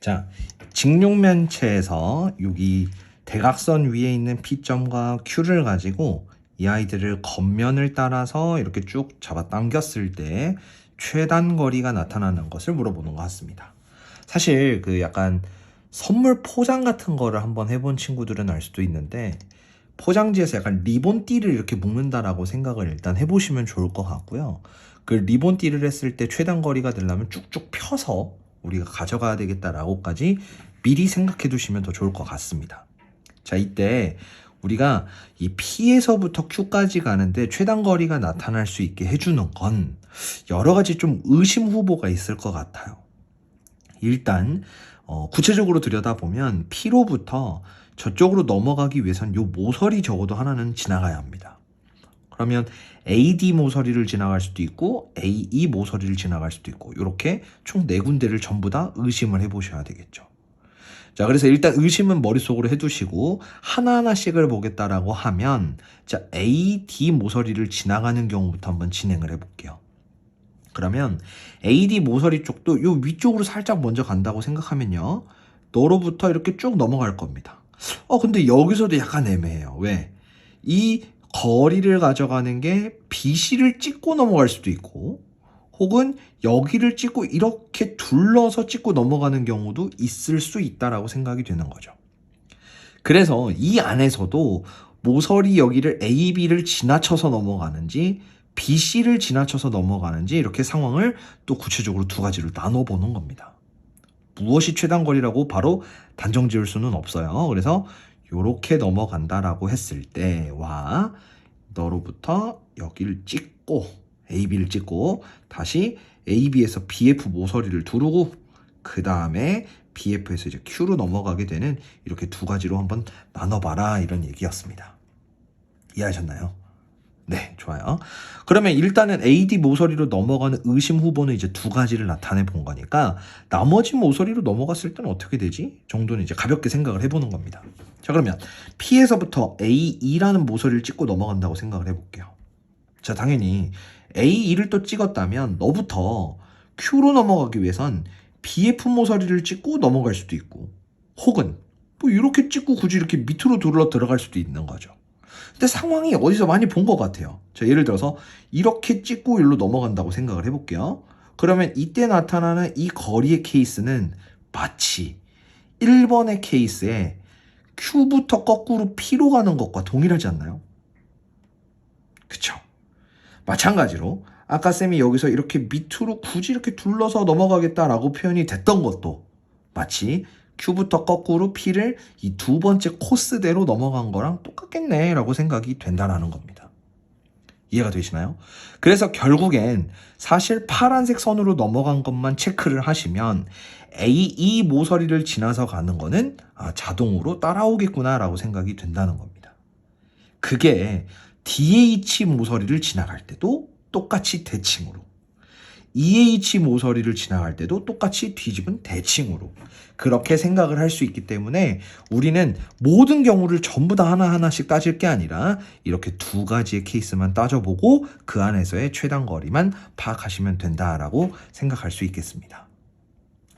자, 직육면체에서 여기 대각선 위에 있는 P점과 Q를 가지고 이 아이들을 겉면을 따라서 이렇게 쭉 잡아 당겼을 때 최단 거리가 나타나는 것을 물어보는 것 같습니다. 사실 그 약간 선물 포장 같은 거를 한번 해본 친구들은 알 수도 있는데, 포장지에서 약간 리본띠를 이렇게 묶는다라고 생각을 일단 해보시면 좋을 것 같고요. 그 리본띠를 했을 때 최단 거리가 되려면 쭉쭉 펴서 우리가 가져가야 되겠다라고까지 미리 생각해 두시면 더 좋을 것 같습니다. 자, 이때 우리가 이 P에서부터 Q까지 가는데 최단 거리가 나타날 수 있게 해주는 건 여러 가지 좀 의심 후보가 있을 것 같아요. 일단 구체적으로 들여다보면 P로부터 저쪽으로 넘어가기 위해선 요 모서리 적어도 하나는 지나가야 합니다. 그러면 AD 모서리를 지나갈 수도 있고 AE 모서리를 지나갈 수도 있고, 이렇게 총 4군데를 전부 다 의심을 해보셔야 되겠죠. 자, 그래서 일단 의심은 머릿속으로 해두시고 하나하나씩을 보겠다라고 하면, 자, AD 모서리를 지나가는 경우부터 한번 진행을 해볼게요. 그러면 AD 모서리 쪽도 요 위쪽으로 살짝 먼저 간다고 생각하면요, 너로부터 이렇게 쭉 넘어갈 겁니다. 근데 여기서도 약간 애매해요. 왜? 이 거리를 가져가는 게 BC를 찍고 넘어갈 수도 있고, 혹은 여기를 찍고 이렇게 둘러서 찍고 넘어가는 경우도 있을 수 있다라고 생각이 되는 거죠. 그래서 이 안에서도 모서리 여기를 AB를 지나쳐서 넘어가는지 BC를 지나쳐서 넘어가는지, 이렇게 상황을 또 구체적으로 두 가지로 나눠보는 겁니다. 무엇이 최단거리라고 바로 단정 지을 수는 없어요. 그래서 요렇게 넘어간다라고 했을 때와 너로부터 여기를 찍고 AB를 찍고 다시 AB에서 BF 모서리를 두르고 그 다음에 BF에서 이제 Q로 넘어가게 되는, 이렇게 두 가지로 한번 나눠봐라, 이런 얘기였습니다. 이해하셨나요? 네, 좋아요. 그러면 일단은 AD 모서리로 넘어가는 의심 후보는 이제 두 가지를 나타내 본 거니까, 나머지 모서리로 넘어갔을 때는 어떻게 되지? 정도는 이제 가볍게 생각을 해보는 겁니다. 자, 그러면 P에서부터 AE라는 모서리를 찍고 넘어간다고 생각을 해볼게요. 자, 당연히 AE를 또 찍었다면 너부터 Q로 넘어가기 위해선 BF 모서리를 찍고 넘어갈 수도 있고, 혹은 뭐 이렇게 찍고 굳이 이렇게 밑으로 둘러 들어갈 수도 있는 거죠. 근데 상황이 어디서 많이 본 것 같아요. 자, 예를 들어서 이렇게 찍고 일로 넘어간다고 생각을 해볼게요. 그러면 이때 나타나는 이 거리의 케이스는 마치 1번의 케이스에 Q부터 거꾸로 P로 가는 것과 동일하지 않나요? 그쵸? 마찬가지로 아까 쌤이 여기서 이렇게 밑으로 굳이 이렇게 둘러서 넘어가겠다라고 표현이 됐던 것도 마치 Q부터 거꾸로 P를 이 두 번째 코스대로 넘어간 거랑 똑같겠네 라고 생각이 된다라는 겁니다. 이해가 되시나요? 그래서 결국엔 사실 파란색 선으로 넘어간 것만 체크를 하시면 AE 모서리를 지나서 가는 거는 자동으로 따라오겠구나 라고 생각이 된다는 겁니다. 그게 DH 모서리를 지나갈 때도 똑같이 대칭으로, EH 모서리를 지나갈 때도 똑같이 뒤집은 대칭으로, 그렇게 생각을 할 수 있기 때문에 우리는 모든 경우를 전부 다 하나하나씩 따질 게 아니라 이렇게 두 가지의 케이스만 따져보고 그 안에서의 최단 거리만 파악하시면 된다라고 생각할 수 있겠습니다.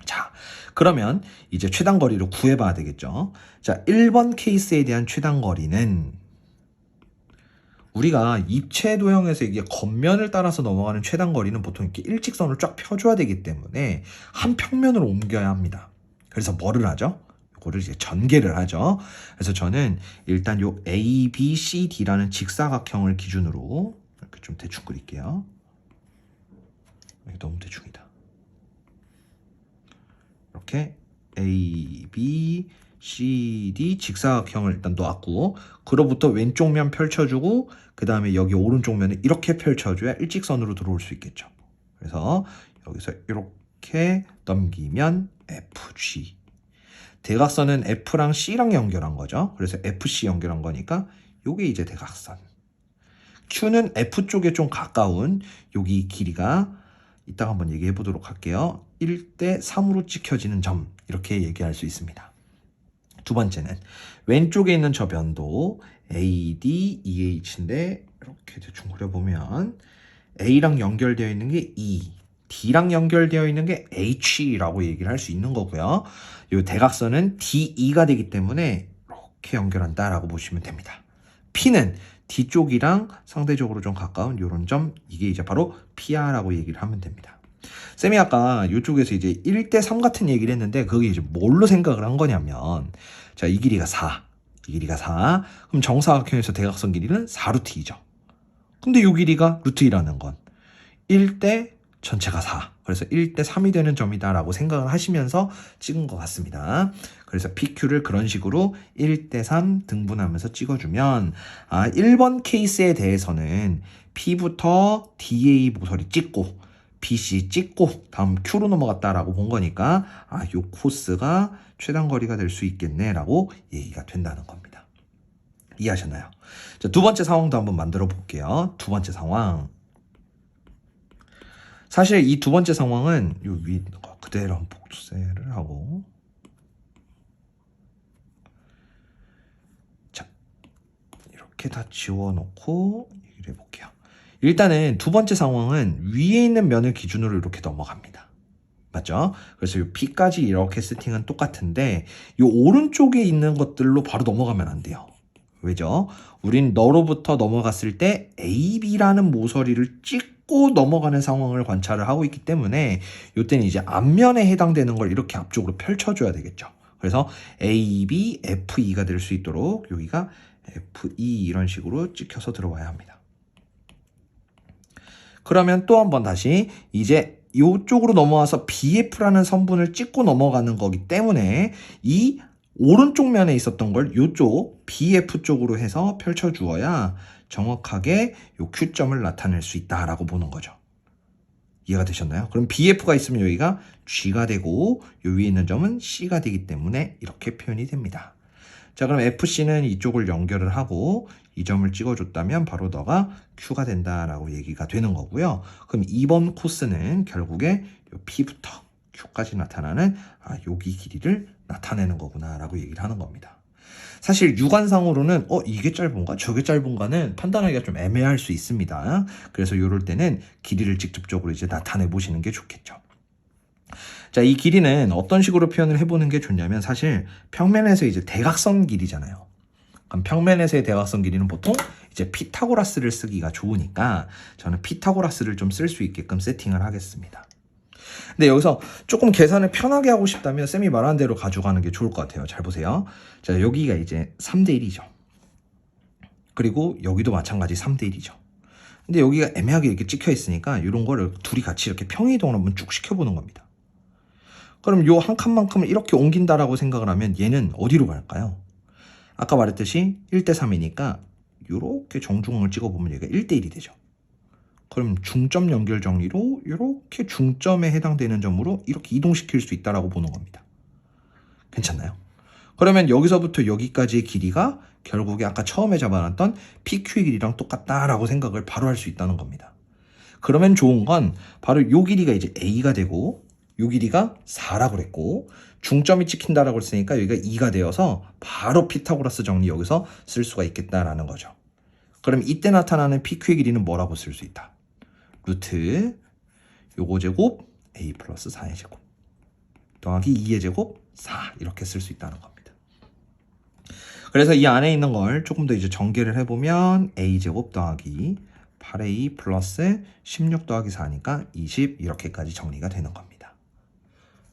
자, 그러면 이제 최단 거리를 구해봐야 되겠죠. 자, 1번 케이스에 대한 최단 거리는, 우리가 입체 도형에서 이게 겉면을 따라서 넘어가는 최단 거리는 보통 이렇게 일직선을 쫙 펴줘야 되기 때문에 한 평면으로 옮겨야 합니다. 그래서 뭐를 하죠? 이거를 이제 전개를 하죠. 그래서 저는 일단 요 ABCD라는 직사각형을 기준으로 이렇게 좀 대충 그릴게요. 이게 너무 대충이다. 이렇게 AB, CD 직사각형을 일단 놓았고, 그로부터 왼쪽 면 펼쳐주고 그 다음에 여기 오른쪽 면을 이렇게 펼쳐줘야 일직선으로 들어올 수 있겠죠. 그래서 여기서 이렇게 넘기면 FG, 대각선은 F랑 C랑 연결한 거죠. 그래서 FC 연결한 거니까 요게 이제 대각선. Q는 F 쪽에 좀 가까운 여기 길이가, 이따가 한번 얘기해 보도록 할게요. 1대 3으로 찍혀지는 점, 이렇게 얘기할 수 있습니다. 두 번째는 왼쪽에 있는 저 변도 AD, EH인데 이렇게 대충 그려보면 A랑 연결되어 있는 게 E, D랑 연결되어 있는 게 H라고 얘기를 할 수 있는 거고요. 이 대각선은 DE가 되기 때문에 이렇게 연결한다라고 보시면 됩니다. P는 D 쪽이랑 상대적으로 좀 가까운 이런 점, 이게 이제 바로 P야라고 얘기를 하면 됩니다. 쌤이 아까 이쪽에서 이제 1대3 같은 얘기를 했는데 그게 이제 뭘로 생각을 한 거냐면, 자, 이 길이가 4, 이 길이가 4, 그럼 정사각형에서 대각선 길이는 4루트 2죠. 근데 이 길이가 루트 2라는 건 1대 전체가 4, 그래서 1대 3이 되는 점이다 라고 생각을 하시면서 찍은 것 같습니다. 그래서 PQ를 그런 식으로 1대 3 등분하면서 찍어주면 1번 케이스에 대해서는 P부터 DA 모서리 찍고 BC 찍고 다음 Q로 넘어갔다라고 본 거니까 요 코스가 최단 거리가 될 수 있겠네 라고 얘기가 된다는 겁니다. 이해하셨나요? 자, 두 번째 상황도 한번 만들어 볼게요. 두 번째 상황, 사실 이 두 번째 상황은 요 위 그대로 한번 복사를 하고, 자, 이렇게 다 지워놓고 얘기를 해볼게요. 일단은 두 번째 상황은 위에 있는 면을 기준으로 이렇게 넘어갑니다. 맞죠? 그래서 이 P까지 이렇게 세팅은 똑같은데 이 오른쪽에 있는 것들로 바로 넘어가면 안 돼요. 왜죠? 우린 너로부터 넘어갔을 때 AB라는 모서리를 찍고 넘어가는 상황을 관찰을 하고 있기 때문에 이때는 이제 앞면에 해당되는 걸 이렇게 앞쪽으로 펼쳐줘야 되겠죠. 그래서 AB, FE가 될 수 있도록 여기가 FE 이런 식으로 찍혀서 들어와야 합니다. 그러면 또 한번 다시 이제 이쪽으로 넘어와서 BF라는 선분을 찍고 넘어가는 거기 때문에 이 오른쪽 면에 있었던 걸 이쪽 BF 쪽으로 해서 펼쳐주어야 정확하게 요 Q점을 나타낼 수 있다라고 보는 거죠. 이해가 되셨나요? 그럼 BF가 있으면 여기가 G가 되고 요 위에 있는 점은 C가 되기 때문에 이렇게 표현이 됩니다. 자, 그럼 FC는 이쪽을 연결을 하고 이 점을 찍어줬다면 바로 너가 Q가 된다라고 얘기가 되는 거고요. 그럼 2번 코스는 결국에 요 P부터 Q까지 나타나는 여기 길이를 나타내는 거구나 라고 얘기를 하는 겁니다. 사실 육안상으로는 이게 짧은가 저게 짧은가는 판단하기가 좀 애매할 수 있습니다. 그래서 이럴 때는 길이를 직접적으로 이제 나타내 보시는 게 좋겠죠. 자, 이 길이는 어떤 식으로 표현을 해보는 게 좋냐면, 사실 평면에서 이제 대각선 길이잖아요. 그럼 평면에서의 대각선 길이는 보통 이제 피타고라스를 쓰기가 좋으니까 저는 피타고라스를 좀 쓸 수 있게끔 세팅을 하겠습니다. 근데 여기서 조금 계산을 편하게 하고 싶다면 쌤이 말한 대로 가져가는 게 좋을 것 같아요. 잘 보세요. 자, 여기가 이제 3대 1이죠. 그리고 여기도 마찬가지 3대 1이죠. 근데 여기가 애매하게 이렇게 찍혀 있으니까 이런 거를 둘이 같이 이렇게 평행이동을 한번 쭉 시켜보는 겁니다. 그럼 요 한 칸만큼을 이렇게 옮긴다라고 생각을 하면 얘는 어디로 갈까요? 아까 말했듯이 1대 3이니까 이렇게 정중앙을 찍어보면 얘가 1대 1이 되죠. 그럼 중점 연결 정리로 이렇게 중점에 해당되는 점으로 이렇게 이동시킬 수 있다라고 보는 겁니다. 괜찮나요? 그러면 여기서부터 여기까지의 길이가 결국에 아까 처음에 잡아놨던 PQ의 길이랑 똑같다라고 생각을 바로 할 수 있다는 겁니다. 그러면 좋은 건 바로 요 길이가 이제 A가 되고 요 길이가 4라고 그랬고 중점이 찍힌다라고 했으니까 여기가 2가 되어서 바로 피타고라스 정리 여기서 쓸 수가 있겠다라는 거죠. 그럼 이때 나타나는 PQ의 길이는 뭐라고 쓸 수 있다? 루트 요거 제곱 A 플러스 4의 제곱 더하기 2의 제곱 4 이렇게 쓸 수 있다는 겁니다. 그래서 이 안에 있는 걸 조금 더 이제 전개를 해보면 A 제곱 더하기 8A 플러스 16 더하기 4니까 20 이렇게까지 정리가 되는 겁니다.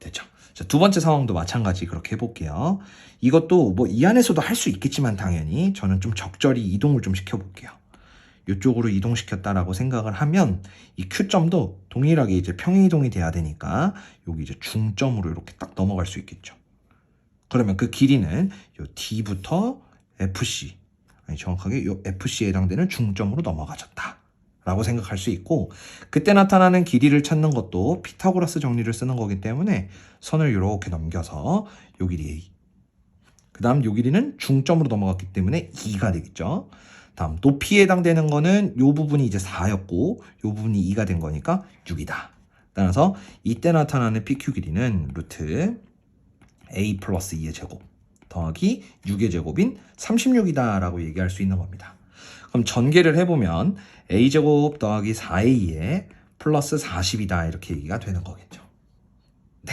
됐죠? 자, 두 번째 상황도 마찬가지 그렇게 해볼게요. 이것도 뭐 이 안에서도 할 수 있겠지만 당연히 저는 좀 적절히 이동을 좀 시켜볼게요. 이쪽으로 이동시켰다라고 생각을 하면 이 Q점도 동일하게 이제 평행이동이 돼야 되니까 여기 이제 중점으로 이렇게 딱 넘어갈 수 있겠죠. 그러면 그 길이는 요 D부터 FC, 아니 정확하게 요 FC에 해당되는 중점으로 넘어가졌다 라고 생각할 수 있고, 그때 나타나는 길이를 찾는 것도 피타고라스 정리를 쓰는 거기 때문에 선을 이렇게 넘겨서 요 길이 A, 그 다음 요 길이는 중점으로 넘어갔기 때문에 2가 되겠죠. 다음 높이에 해당되는 거는 요 부분이 이제 4였고 요 부분이 2가 된 거니까 6이다. 따라서 이때 나타나는 PQ 길이는 루트 A 플러스 2의 제곱 더하기 6의 제곱인 36이다 라고 얘기할 수 있는 겁니다. 그럼 전개를 해보면 A제곱 더하기 4A에 플러스 40이다 이렇게 얘기가 되는 거겠죠. 네.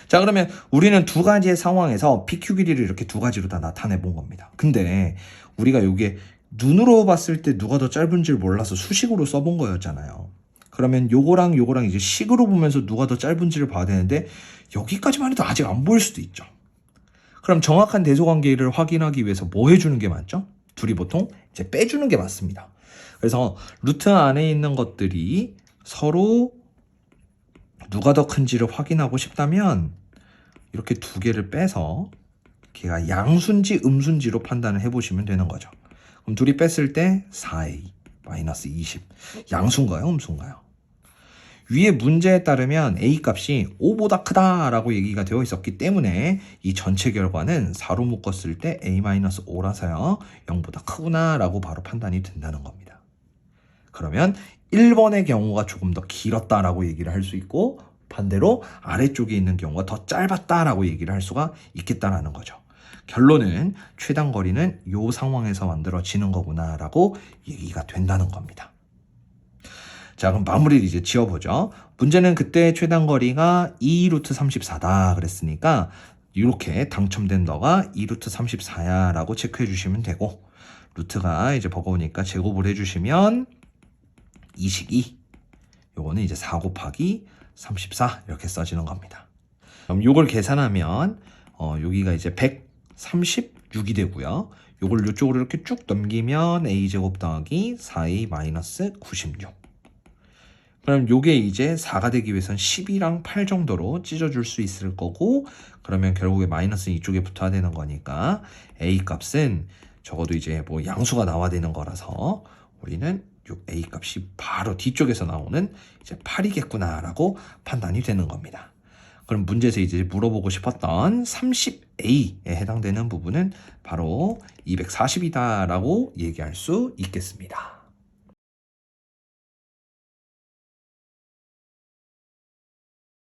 자, 그러면 우리는 두 가지의 상황에서 PQ 길이를 이렇게 두 가지로 다 나타내 본 겁니다. 근데 우리가 요게 눈으로 봤을 때 누가 더 짧은지를 몰라서 수식으로 써본 거였잖아요. 그러면 요거랑 요거랑 이제 식으로 보면서 누가 더 짧은지를 봐야 되는데 여기까지만 해도 아직 안 보일 수도 있죠. 그럼 정확한 대소관계를 확인하기 위해서 뭐 해주는 게 맞죠? 둘이 보통 이제 빼주는 게 맞습니다. 그래서 루트 안에 있는 것들이 서로 누가 더 큰지를 확인하고 싶다면 이렇게 두 개를 빼서 걔가 양수인지 음수인지로 판단을 해보시면 되는 거죠. 그럼 둘이 뺐을 때 4a 마이너스 20 양수인가요? 음수인가요? 위에 문제에 따르면 a 값이 5보다 크다라고 얘기가 되어 있었기 때문에 이 전체 결과는 4로 묶었을 때 a-5라서요 0보다 크구나라고 바로 판단이 된다는 겁니다. 그러면 1번의 경우가 조금 더 길었다라고 얘기를 할 수 있고 반대로 아래쪽에 있는 경우가 더 짧았다라고 얘기를 할 수가 있겠다라는 거죠. 결론은 최단거리는 이 상황에서 만들어지는 거구나라고 얘기가 된다는 겁니다. 자, 그럼 마무리를 이제 지어보죠. 문제는 그때 최단거리가 2루트 34다 그랬으니까 이렇게 당첨된 너가 2루트 34야 라고 체크해 주시면 되고 루트가 이제 버거우니까 제곱을 해주시면 2식2 요거는 이제 4 곱하기 34 이렇게 써지는 겁니다. 그럼 요걸 계산하면 여기가 이제 136이 되고요. 요걸 이쪽으로 이렇게 쭉 넘기면 a제곱 더하기 4a 마이너스 96. 그럼 요게 이제 4가 되기 위해선 10이랑 8 정도로 찢어줄 수 있을 거고 그러면 결국에 마이너스는 이쪽에 붙어야 되는 거니까 a 값은 적어도 이제 뭐 양수가 나와야 되는 거라서 우리는 요 a 값이 바로 뒤쪽에서 나오는 이제 8이겠구나라고 판단이 되는 겁니다. 그럼 문제에서 이제 물어보고 싶었던 30a에 해당되는 부분은 바로 240이다라고 얘기할 수 있겠습니다.